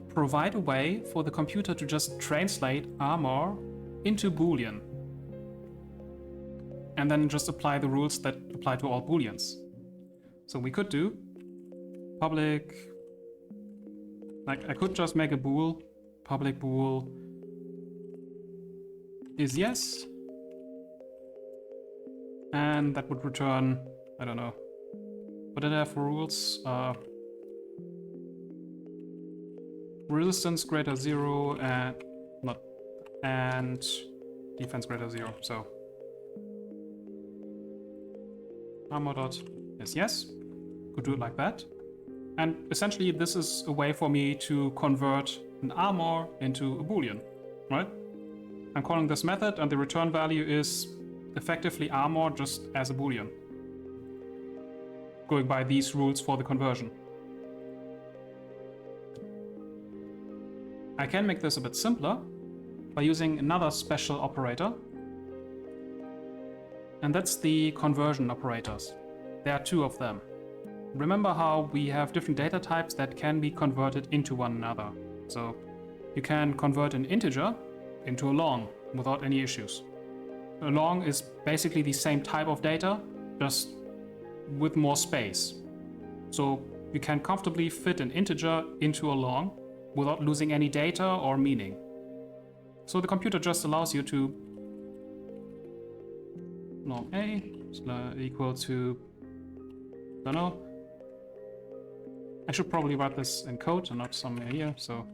provide a way for the computer to just translate armor into Boolean. And then just apply the rules that apply to all Booleans. So we could do public, like I could just make a bool, public bool is yes. And that would return, I don't know, what did I have for rules? Resistance greater 0 and defense greater 0. So armor dot is yes. Could do it like that. And essentially this is a way for me to convert an armor into a Boolean, right? I'm calling this method and the return value is effectively armor just as a Boolean, going by these rules for the conversion. I can make this a bit simpler by using another special operator, and that's the conversion operators. There are two of them. Remember how we have different data types that can be converted into one another. So you can convert an integer into a long without any issues. A long is basically the same type of data, just with more space. So you can comfortably fit an integer into a long without losing any data or meaning. So the computer just allows you to long a is equal to, I don't know, I should probably write this in code and not somewhere here. So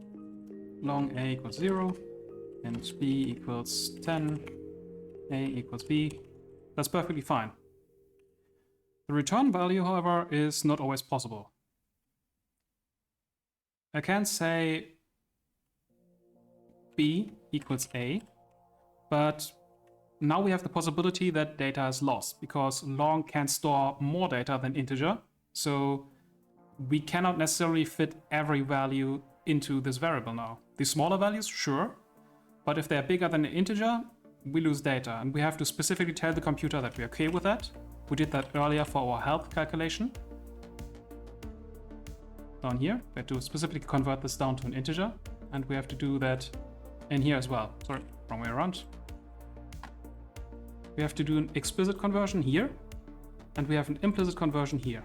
long a equals 0 and b equals 10, a equals b. That's perfectly fine. The return value, however, is not always possible. I can say b equals a, but now we have the possibility that data is lost because long can store more data than integer, so we cannot necessarily fit every value into this variable now. The smaller values, sure, but if they're bigger than an integer, we lose data, and we have to specifically tell the computer that we're okay with that. We did that earlier for our health calculation. Down here, we have to specifically convert this down to an integer, and we have to do that in here as well. Sorry, wrong way around. We have to do an explicit conversion here, and we have an implicit conversion here.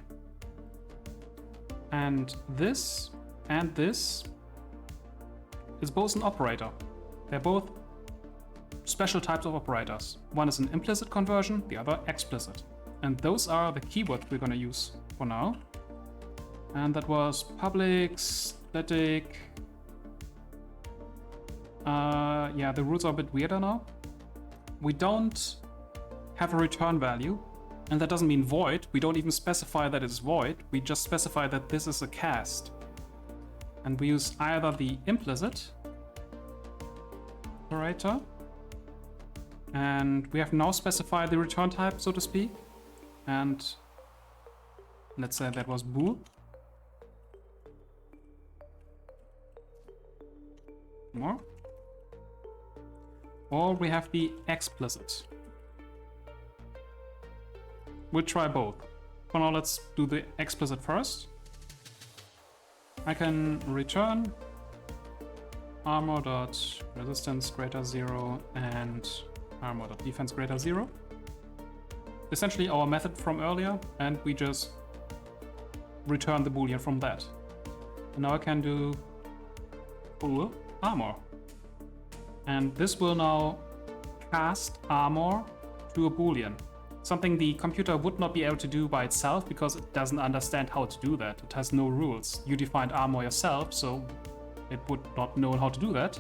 And this is both an operator. They're both special types of operators. One is an implicit conversion, the other explicit. And those are the keywords we're going to use for now. And that was public, static. Yeah, the rules are a bit weirder now. We don't have a return value, and that doesn't mean void. We don't even specify that it's void. We just specify that this is a cast. And we use either the implicit operator, and we have now specified the return type, so to speak. And let's say that was bool. More. Or we have the explicit. We'll try both. For now, let's do the explicit first. I can return armor.resistance greater 0 and armor.defense greater 0. Essentially our method from earlier, and we just return the boolean from that. And now I can do bool armor. And this will now cast armor to a boolean. Something the computer would not be able to do by itself because it doesn't understand how to do that. It has no rules. You defined armor yourself, so it would not know how to do that.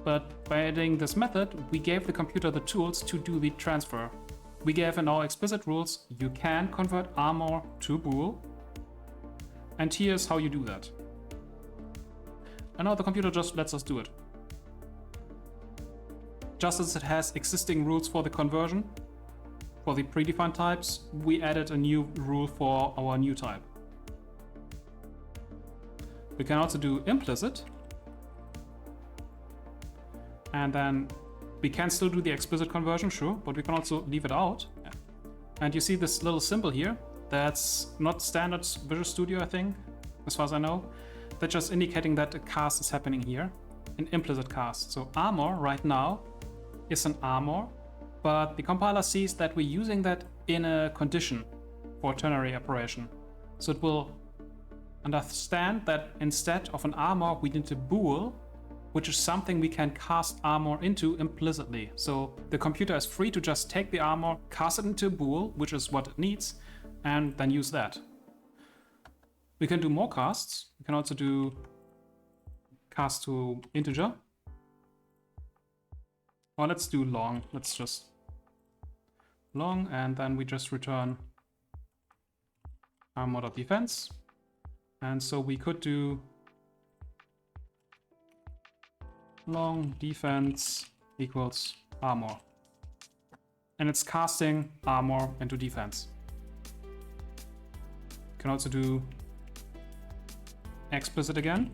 But by adding this method, we gave the computer the tools to do the transfer. We gave in our explicit rules, you can convert armor to bool. And here's how you do that. And now the computer just lets us do it. Just as it has existing rules for the conversion, for the predefined types, we added a new rule for our new type. We can also do implicit. And then we can still do the explicit conversion, sure, but we can also leave it out. And you see this little symbol here. That's not standard Visual Studio, I think, as far as I know. That's just indicating that a cast is happening here, an implicit cast. So armor right now is an armor, but the compiler sees that we're using that in a condition for a ternary operation. So it will understand that instead of an armor, we need a bool, which is something we can cast armor into implicitly. So the computer is free to just take the armor, cast it into a bool, which is what it needs, and then use that. We can do more casts. We can also do cast to integer. Or let's do long. Let's just long, and then we just return armor.defense. And so we could do long defense equals armor. And it's casting armor into defense. You can also do explicit again.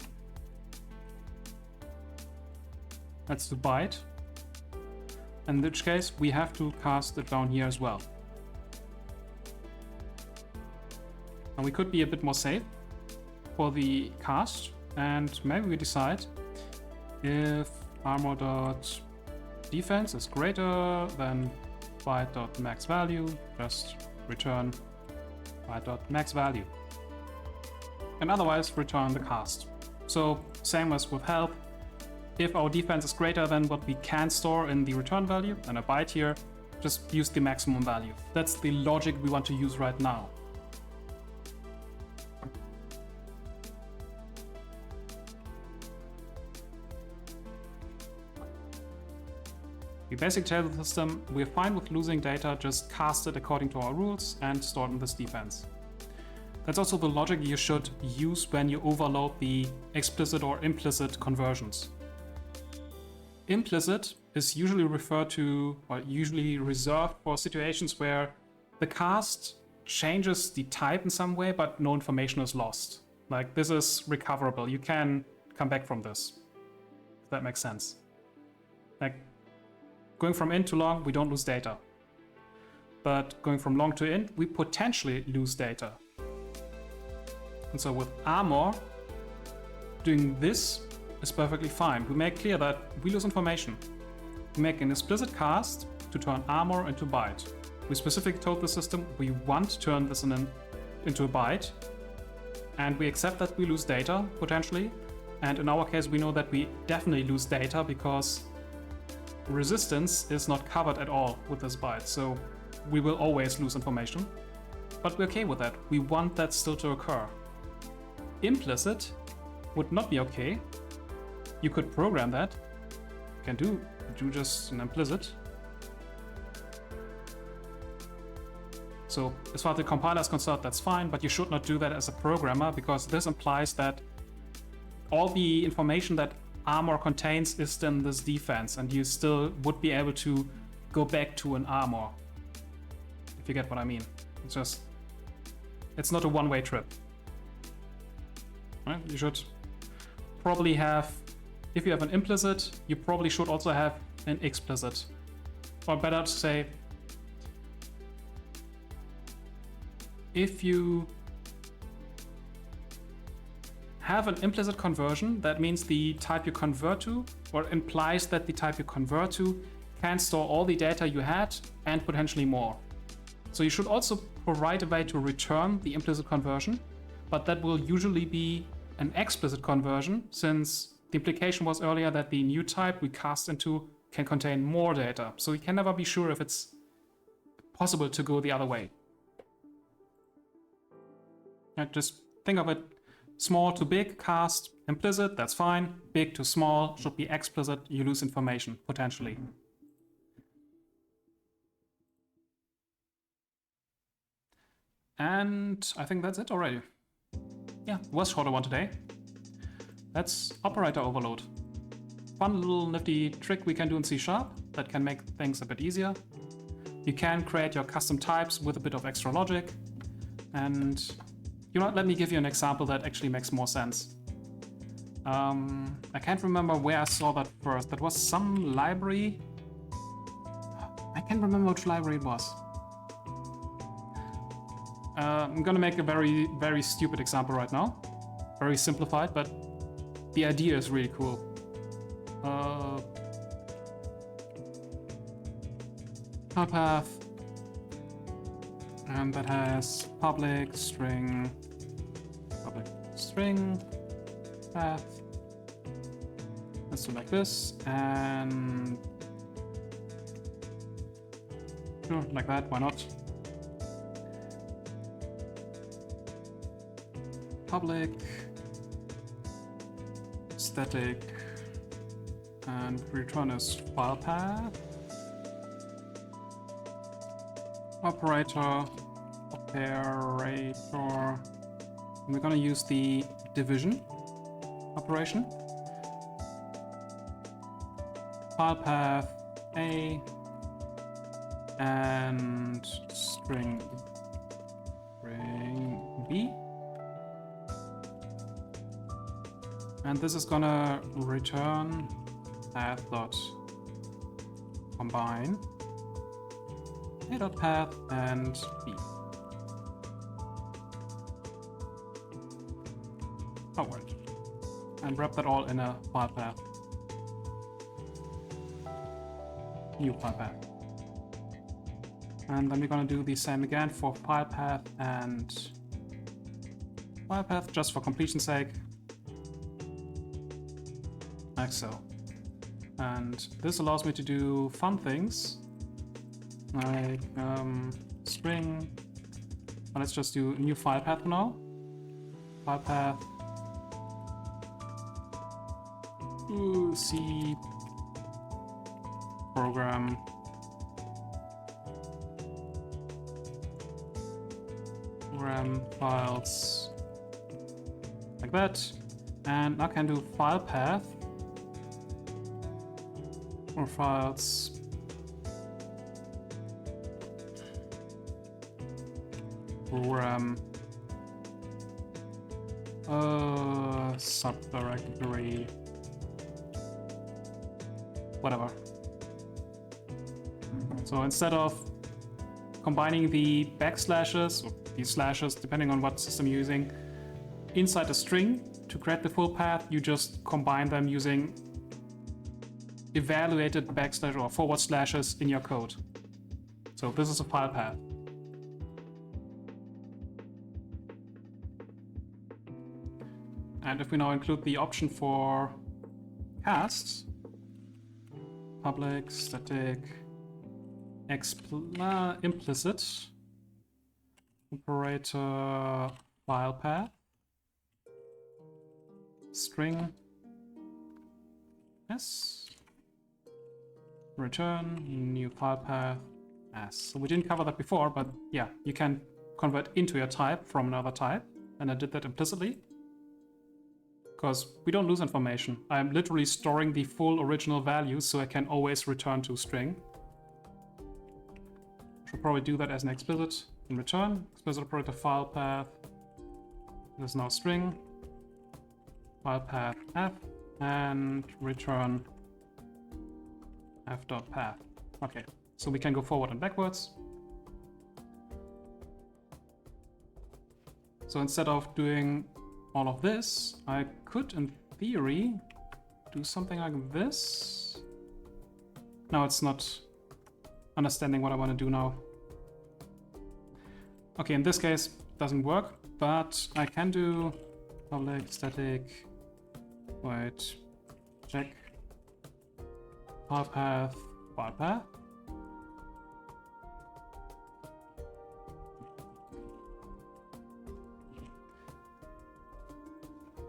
Let's do byte. In which case, we have to cast it down here as well. And we could be a bit more safe for the cast, and maybe we decide if armor.defense is greater than byte.max value, just return byte.max value. And otherwise, return the cast. So, same as with help. If our defense is greater than what we can store in the return value, and a byte here, just use the maximum value. That's the logic we want to use right now. We basically tell the system we're fine with losing data, just cast it according to our rules and store it in this defense. That's also the logic you should use when you overload the explicit or implicit conversions. Implicit is usually referred to, or usually reserved for situations where the cast changes the type in some way, but no information is lost. Like, this is recoverable. You can come back from this. If that makes sense. Like, going from int to long, we don't lose data. But going from long to int, we potentially lose data. And so with armor, doing this is perfectly fine. We make clear that we lose information. We make an explicit cast to turn armor into byte. We specifically told the system we want to turn this into a byte, and we accept that we lose data, potentially. And in our case, we know that we definitely lose data because resistance is not covered at all with this byte, so we will always lose information. But we're okay with that. We want that still to occur. Implicit would not be okay. You could program that. You can do just an implicit. So as far as the compiler is concerned, that's fine, but you should not do that as a programmer, because this implies that all the information that armor contains is then this defense, and you still would be able to go back to an armor, if you get what I mean. It's not a one-way trip. Right? You should probably have, if you have an implicit, you probably should also have an explicit. Or better to say, if you have an implicit conversion, that means the type you convert to, or implies that the type you convert to, can store all the data you had and potentially more. So you should also provide a way to return the implicit conversion, but that will usually be an explicit conversion, since the implication was earlier that the new type we cast into can contain more data. So you can never be sure if it's possible to go the other way. Just think of it: small to big, cast implicit, that's fine. Big to small should be explicit, you lose information, potentially. And I think that's it already. Yeah, it was a shorter one today. That's operator overload. Fun little nifty trick we can do in C# that can make things a bit easier. You can create your custom types with a bit of extra logic. And you know what, let me give you an example that actually makes more sense. I can't remember where I saw that first. That was some library. I can't remember which library it was. I'm gonna make a very, very stupid example right now. Very simplified, but the idea is really cool. Path. And that has public string path. Let's do like this, and sure, like that, why not? Public static, and return is file path. Operator. And we're gonna use the division operation. File path A and string B. And this is gonna return path.combine A.path and B. Forward. And wrap that all in a file path. New file path. And then we're gonna do the same again for file path and file path, just for completion's sake. Like so. And this allows me to do fun things like string. Well, let's just do a new file path for now. File path. C program. Program files like that. And I can do file path or files program subdirectory, whatever. So instead of combining the backslashes or these slashes, depending on what system you're using, inside a string to create the full path, you just combine them using evaluated backslash or forward slashes in your code. So this is a file path. And if we now include the option for casts, public static implicit operator file path string s return new file path s. So we didn't cover that before, but yeah, you can convert into your type from another type, and I did that implicitly because we don't lose information. I'm literally storing the full original values, so I can always return to string. Should probably do that as an explicit in return. Explicit operator file path. There's now string file path f and return f.path. Okay, so we can go forward and backwards. So instead of doing all of this, I could, in theory, do something like this. No, it's not understanding what I want to do now. Okay, in this case, it doesn't work, but I can do public static void check file path.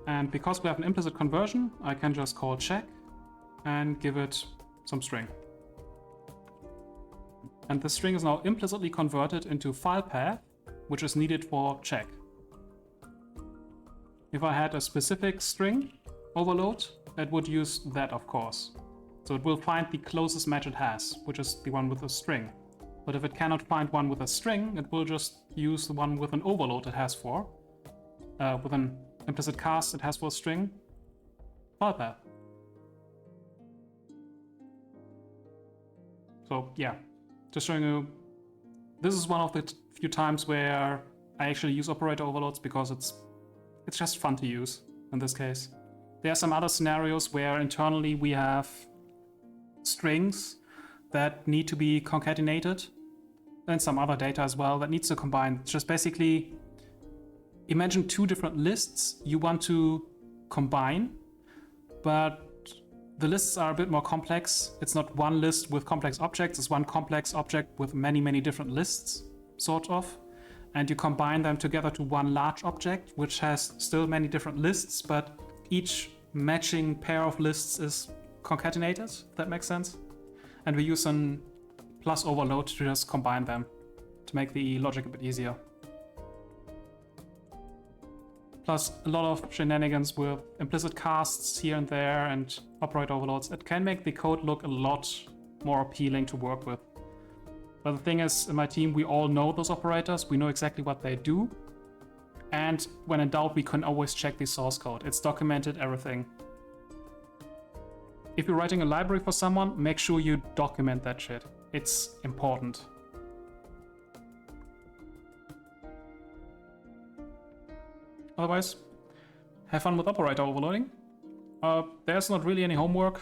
And because we have an implicit conversion, I can just call check and give it some string. And the string is now implicitly converted into file path, which is needed for check. If I had a specific string overload, it would use that, of course. So it will find the closest match it has, which is the one with a string. But if it cannot find one with a string, it will just use the one with an overload it has for, with an implicit cast it has for a string, file path. So yeah, just showing you, this is one of the few times where I actually use operator overloads because it's just fun to use in this case. There are some other scenarios where internally we have strings that need to be concatenated and some other data as well that needs to combine. It's just basically, imagine two different lists you want to combine, but the lists are a bit more complex. It's not one list with complex objects, it's one complex object with many, many different lists, sort of. And you combine them together to one large object, which has still many different lists, but each matching pair of lists is concatenated, if that makes sense. And we use an plus overload to just combine them to make the logic a bit easier. Plus a lot of shenanigans with implicit casts here and there and operator overloads. It can make the code look a lot more appealing to work with. But the thing is, in my team, we all know those operators. We know exactly what they do. And when in doubt, we can always check the source code. It's documented, everything. If you're writing a library for someone, make sure you document that shit. It's important. Otherwise, have fun with operator overloading. There's not really any homework.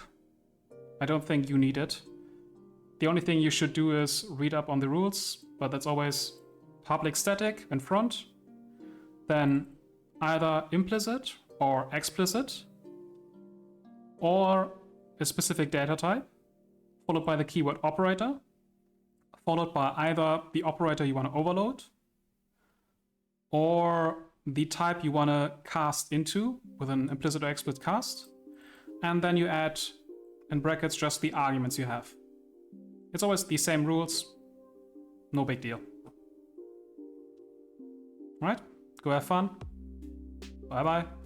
I don't think you need it. The only thing you should do is read up on the rules, but that's always public static in front. Then either implicit or explicit, or a specific data type, followed by the keyword operator, followed by either the operator you want to overload, or the type you want to cast into with an implicit or explicit cast, and then you add in brackets just the arguments you have. It's always the same rules, no big deal. Alright, go have fun. Bye bye.